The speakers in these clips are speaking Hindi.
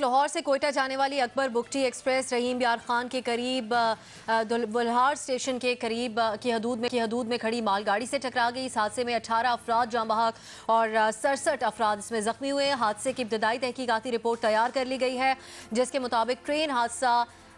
लाहौर से कोयटा जाने वाली अकबर बुगटी एक्सप्रेस रहीम यार खान के करीब बुल्हार स्टेशन के करीब की हदूद में खड़ी मालगाड़ी से टकरा गई। इस हादसे में 18 अफराद जाँ बहक और 67 अफराद इसमें जख्मी हुए। हादसे की इब्तदाई तहकीकाती रिपोर्ट तैयार कर ली गई है, जिसके मुताबिक ट्रेन हादसा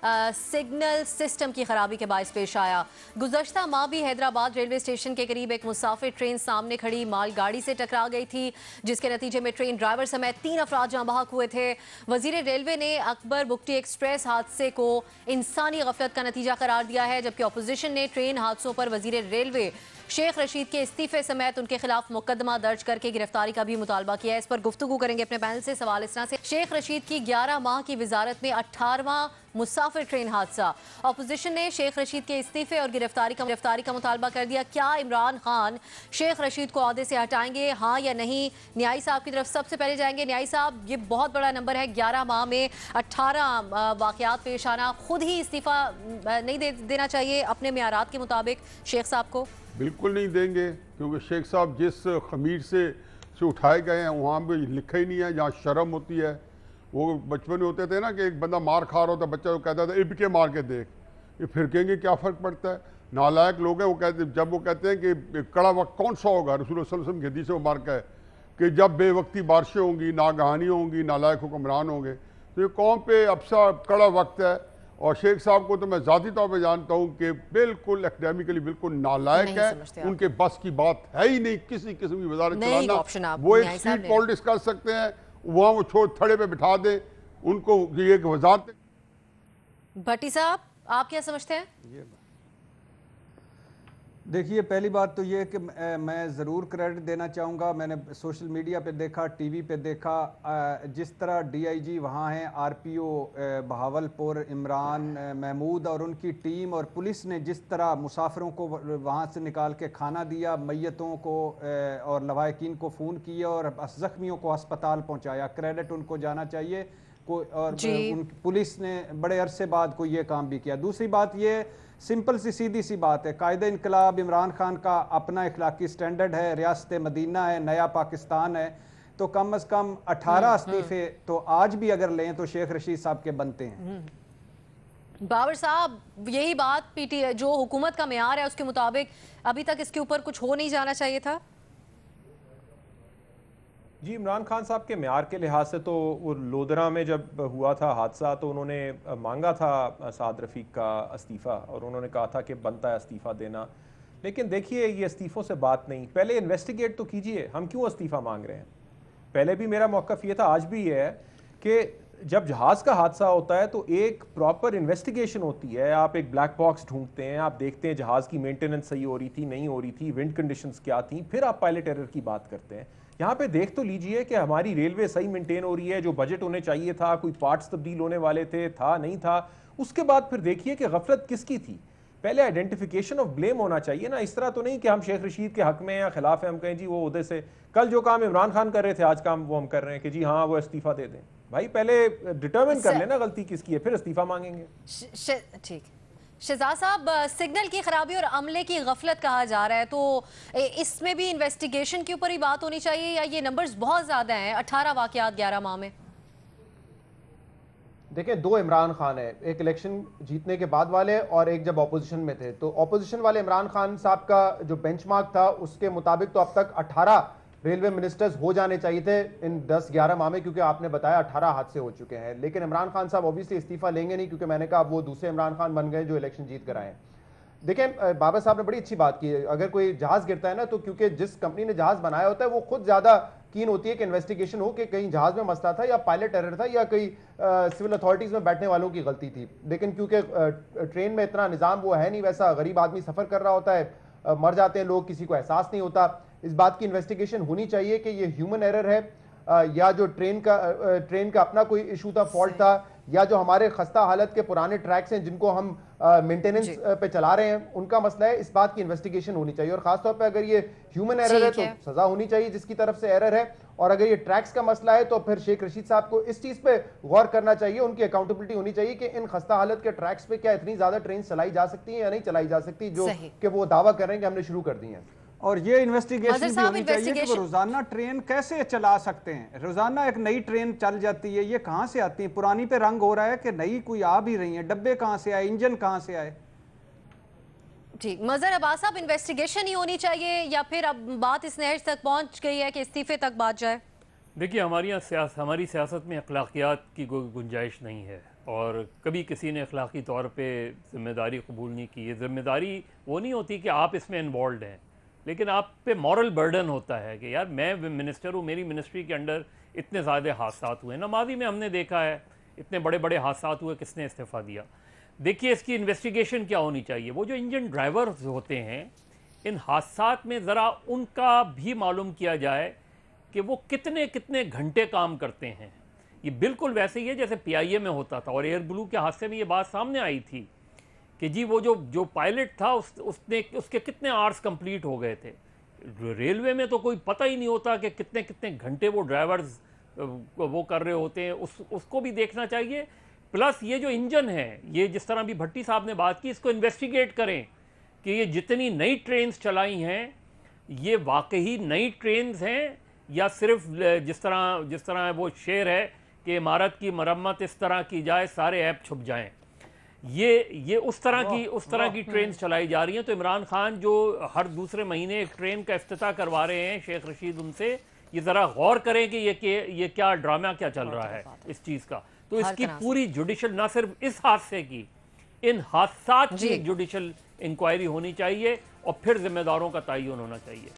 सिग्नल सिस्टम की खराबी के बायस पेश आया। गुज़श्ता माह भी हैदराबाद रेलवे स्टेशन के करीब एक मुसाफिर ट्रेन सामने खड़ी मालगाड़ी से टकरा गई थी, जिसके नतीजे में ट्रेन ड्राइवर समेत 3 अफराद जाँ बहक हुए थे। वजीर रेलवे ने अकबर बुगटी एक्सप्रेस हादसे को इंसानी गफलत का नतीजा करार दिया है, जबकि अपोजिशन ने ट्रेन हादसों पर वजीर रेलवे शेख रशीद के इस्तीफे समेत उनके खिलाफ मुकदमा दर्ज करके गिरफ्तारी का भी मुतालबा किया है। इस पर गुफ्तगू करेंगे अपने पैनल से। सवाल इस तरह से, शेख रशीद की 11 माह की वजारत में 18वां मुसाफिर ट्रेन हादसा। अपोजिशन ने शेख रशीद के इस्तीफे और गिरफ्तारी का मुतालबा कर दिया। क्या इमरान खान शेख रशीद को ओहदे से हटाएंगे, हाँ या नहीं? न्यायी साहब की तरफ सबसे पहले जाएंगे। न्यायी साहब, ये बहुत बड़ा नंबर है, 11 माह में 18 वाकयात पेश आना। खुद ही इस्तीफा नहीं देना चाहिए अपने मियारात के मुताबिक शेख साहब को? बिल्कुल नहीं देंगे, क्योंकि शेख साहब जिस खमीर से उठाए गए हैं वहाँ पे लिखा ही नहीं है। जहाँ शर्म होती है, वो बचपन में होते थे ना कि एक बंदा मार खा रहा होता, बच्चा को कहता था इब के मार के देख, ये फिर कहेंगे क्या फ़र्क पड़ता है। नालायक लोग हैं, वो कहते, जब वो कहते हैं कि कड़ा वक्त कौन सा होगा, रसूल सल्लल्लाहु अलैहि वसल्लम की हदीस से वो मार का है कि जब बेवक्ती बारिशें होंगी, नागहानी होंगी, नालायक हुक्मरान होंगे, तो ये कौम पे अब सा कड़ा वक्त है। और शेख साहब को तो मैं ज़ाती तौर पे जानता हूँ कि बिल्कुल एकेडमिकली बिल्कुल नालायक है, उनके बस की बात है ही नहीं किसी किस्म की वजारत चलाना। वो एक स्ट्रीट पॉलिटिक्स कर सकते हैं, वहाँ वो छोड़ थड़े पे बिठा दें उनको, ये वजारत। भट्टी साहब, आप क्या समझते हैं? देखिए, पहली बात तो ये कि मैं ज़रूर क्रेडिट देना चाहूँगा। मैंने सोशल मीडिया पे देखा, टीवी पे देखा, जिस तरह डीआईजी वहाँ हैं, आरपीओ बहावलपुर इमरान महमूद और उनकी टीम और पुलिस ने जिस तरह मुसाफिरों को वहाँ से निकाल के खाना दिया, मैयतों को और लवाहिकीन को फ़ोन किया और ज़ख्मियों को अस्पताल पहुँचाया, क्रेडिट उनको जाना चाहिए। और पुलिस ने बड़े अरसे बाद कोई ये काम भी किया। दूसरी बात ये सिंपल सी सीधी सी बात है, कायदे इनकलाब इमरान खान का अपना इखलाकी स्टैंडर्ड है, रियासत मदीना है, नया पाकिस्तान है, तो कम अज़ कम 18 इस्तीफे तो आज भी अगर लें तो शेख रशीद साहब के बनते हैं। बाबर साहब, यही बात पीटी जो हुकूमत का मेयार है उसके मुताबिक अभी तक इसके ऊपर कुछ हो नहीं जाना चाहिए था? जी, इमरान खान साहब के म्यार के लिहाज से तो वो लोधरा में जब हुआ था हादसा तो उन्होंने मांगा था साद रफ़ीक का इस्तीफ़ा और उन्होंने कहा था कि बनता है इस्तीफ़ा देना। लेकिन देखिए, ये इस्तीफ़ों से बात नहीं, पहले इन्वेस्टिगेट तो कीजिए, हम क्यों इस्तीफ़ा मांग रहे हैं। पहले भी मेरा मौक़िफ़ ये था, आज भी ये है कि जब जहाज़ का हादसा होता है तो एक प्रॉपर इन्वेस्टिगेशन होती है। आप एक ब्लैक बॉक्स ढूंढते हैं, आप देखते हैं जहाज़ की मेंटेनेंस सही हो रही थी, नहीं हो रही थी, विंड कंडीशंस क्या थी, फिर आप पायलट एरर की बात करते हैं। यहाँ पे देख तो लीजिए कि हमारी रेलवे सही मेंटेन हो रही है, जो बजट होने चाहिए था, कोई पार्ट्स तब्दील होने वाले थे, था नहीं था। उसके बाद फिर देखिए कि गफलत किसकी थी। पहले आइडेंटिफिकेशन ऑफ ब्लेम होना चाहिए ना। इस तरह तो नहीं कि हम शेख रशीद के हक में या खिलाफ है, हम कहें जी वो उहदे से, कल जो काम इमरान खान कर रहे थे आज काम वो हम कर रहे हैं कि जी हाँ वो इस्तीफा दे दें। भाई पहले डिटर्मिन कर लेना गलती किसकी है, फिर इस्तीफा मांगेंगे। ठीक। शहजाद साहब, सिग्नल की खराबी और अमले की गफलत कहा जा रहा है, तो इसमें भी इन्वेस्टिगेशन के ऊपर ही बात होनी चाहिए या ये नंबर्स बहुत ज्यादा हैं? 18 वाकयात 11 माह में। देखिए, 2 इमरान खान है, एक इलेक्शन जीतने के बाद वाले और एक जब ऑपोजिशन में थे। तो ऑपोजिशन वाले इमरान खान साहब का जो बेंचमार्क था उसके मुताबिक तो अब तक 18 रेलवे मिनिस्टर्स हो जाने चाहिए थे इन 10-11 माह में, क्योंकि आपने बताया 18 हादसे हो चुके हैं। लेकिन इमरान खान साहब ऑब्वियसली इस्तीफा लेंगे नहीं, क्योंकि मैंने कहा वो दूसरे इमरान खान बन गए जो इलेक्शन जीत कर आए हैं। देखें, बाबा साहब ने बड़ी अच्छी बात की है, अगर कोई जहाज गिरता है ना तो क्योंकि जिस कंपनी ने जहाज बनाया होता है वो खुद ज्यादा कीन होती है कि इन्वेस्टिगेशन हो कि कहीं जहाज में मसला था या पायलट एरर था या कहीं सिविल अथॉरिटीज में बैठने वालों की गलती थी। लेकिन क्योंकि ट्रेन में इतना निज़ाम वो है नहीं, वैसा गरीब आदमी सफर कर रहा होता है, मर जाते हैं लोग, किसी को एहसास नहीं होता। इस बात की इन्वेस्टिगेशन होनी चाहिए कि ये ह्यूमन एरर है या जो ट्रेन का अपना कोई इशू था, फॉल्ट था, या जो हमारे खस्ता हालत के पुराने ट्रैक्स हैं जिनको हम मेंटेनेंस पे चला रहे हैं उनका मसला है। इस बात की इन्वेस्टिगेशन होनी चाहिए और खासतौर पे अगर ये ह्यूमन एरर है तो सजा होनी चाहिए जिसकी तरफ से एरर है, और अगर ये ट्रैक्स का मसला है तो फिर शेख रशीद साहब को इस चीज पे गौर करना चाहिए, उनकी अकाउंटेबिलिटी होनी चाहिए कि इन खस्ता हालत के ट्रैक्स पे क्या इतनी ज्यादा ट्रेन चलाई जा सकती है या नहीं चलाई जा सकती जो कि वो दावा कर रहे हैं कि हमने शुरू कर दी है। और ये इन्वेस्टिगेशन मजहर भी साहब, होनी चाहिए कि वो इन्वेस्टिगेशन रोजाना ट्रेन कैसे चला सकते हैं। रोजाना एक नई ट्रेन चल जाती है, ये कहाँ से आती है? पुरानी पे रंग हो रहा है कि नई कोई आ भी रही है? डब्बे कहाँ से आए, इंजन कहाँ से आए? जी मजहर अब्बास साहब, इन्वेस्टिगेशन ही होनी चाहिए या फिर अब बात इस नहज तक पहुंच गई है कि इस्तीफे तक बात जाए? देखिए, हमारी सियासत में अखलाकियात की कोई गुंजाइश नहीं है और कभी किसी ने अखलाकी तौर पे ज़िम्मेदारी कबूल नहीं की है। ज़िम्मेदारी वो नहीं होती कि आप इसमें इन्वॉल्व हैं, लेकिन आप पे मॉरल बर्डन होता है कि यार मैं मिनिस्टर हूँ, मेरी मिनिस्ट्री के अंडर इतने ज़्यादा हादसात हुए। माजी में हमने देखा है इतने बड़े बड़े हादसात हुए, किसने इस्तीफ़ा दिया। देखिए, इसकी इन्वेस्टिगेशन क्या होनी चाहिए। वो जो इंजन ड्राइवर होते हैं इन हादसात में, ज़रा उनका भी मालूम किया जाए कि वो कितने कितने घंटे काम करते हैं। ये बिल्कुल वैसे ही है जैसे PIA में होता था और एयर ब्लू के हादसे में ये बात सामने आई थी कि जी वो जो पायलट था उसके कितने आवर्स कंप्लीट हो गए थे। रेलवे में तो कोई पता ही नहीं होता कि कितने कितने घंटे वो ड्राइवर्स वो कर रहे होते हैं, उसको भी देखना चाहिए। प्लस ये जो इंजन है, ये जिस तरह भी भट्टी साहब ने बात की, इसको इन्वेस्टिगेट करें कि ये जितनी नई ट्रेन्स चलाई हैं ये वाकई नई ट्रेन्स हैं या सिर्फ जिस तरह वो शेर है कि इमारत की मरम्मत इस तरह की जाए सारे ऐप छुप जाएं। ये उस तरह की ट्रेन्स चलाई जा रही हैं। तो इमरान खान जो हर दूसरे महीने एक ट्रेन का इफ्तिताह करवा रहे हैं शेख रशीद उनसे, ये ज़रा गौर करें कि ये क्या ड्रामा क्या चल रहा है इस चीज़ का। तो इसकी पूरी जुडिशल, ना सिर्फ इस हादसे की, इन हादसात की जुडिशल इंक्वायरी होनी चाहिए और फिर जिम्मेदारों का तयन होना चाहिए।